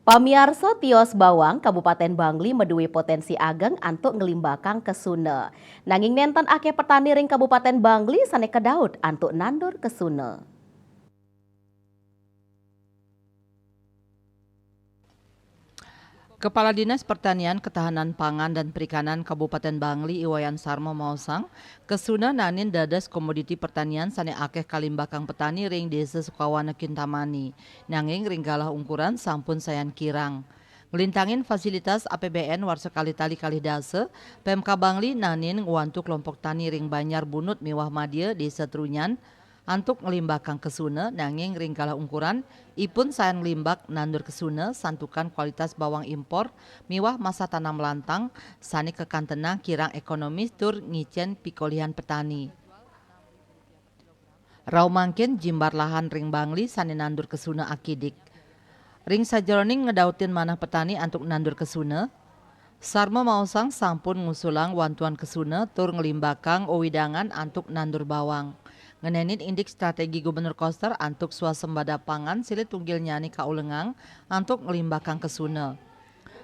Pamiarso tios bawang Kabupaten Bangli meduwe potensi ageng antuk ngelimbakang kesune. Nanging nenten akeh petani ring Kabupaten Bangli sane kedaud antuk nandur kesune. Kepala Dinas Pertanian, Ketahanan Pangan dan Perikanan Kabupaten Bangli Iwayan Sarmo Mausang, kesuna nanin dadas komoditi pertanian sane akeh kalimbakang petani ring desa Sukawana Kintamani. Nanging ring galah ungkuran sampun sayan kirang. Ngelintangin fasilitas APBN Warsekali Tali Kalidase, PMK Bangli nanin ngwantu kelompok tani ring Banyar Bunut Miwah Madya Desa Trunyan, antuk ngelimbakang kesuna nanging ring kalah ungkuran ipun sayang limbak nandur kesuna santukan kualitas bawang impor miwah masa tanam lantang sani kekantena kirang ekonomis tur ngicen pikolihan petani. Rau mangkin jimbar lahan ring Bangli sani nandur kesuna akidik. Ring sajeroning ngedautin manah petani antuk nandur kesuna. Sarma Mausang sampun ngusulang wantuan kesuna tur ngelimbakang owidangan antuk nandur bawang. Ngenenin indik strategi Gubernur Koster antuk swasembada pangan silit tunggil nyani kaulengang antuk ngelimbakang kesuna.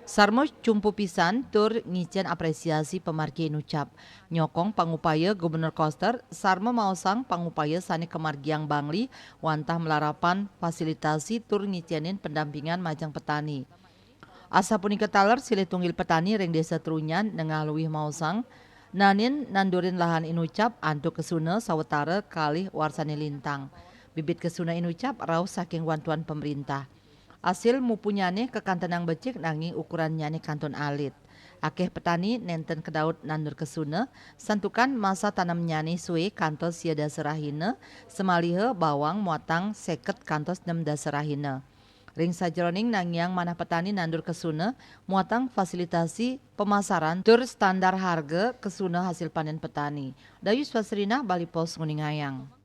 Sarmo cumpu pisan tur ngicen apresiasi pemargi nucap. Nyokong pangupaya Gubernur Koster, Sarmo Mausang pangupaya sani kemargiang Bangli wantah melarapan fasilitasi tur ngicenin pendampingan majang petani. Asa punika taler silih tunggil petani ring desa Trunyan nengah luwih Mausang nanin nandurin lahan inucap antuk kesuna sawetara kalih warsani lintang. Bibit kesuna inucap rauh saking wantuan pemerintah. Asil mupunyane kekantenang becik nanging ukuran nyane kanton alit. Akeh petani nenten kedaud nandur kesuna santukan masa tanam nyane suwe kantos siada serahina semalihe bawang muatang seket kantos 6 dasarahina. Ring sajeroning nangyang manah petani nandur kesuna muatang fasilitasi pemasaran tur standar harga kesuna hasil panen petani. Dayu Swasrina Bali Pos Nguningayang.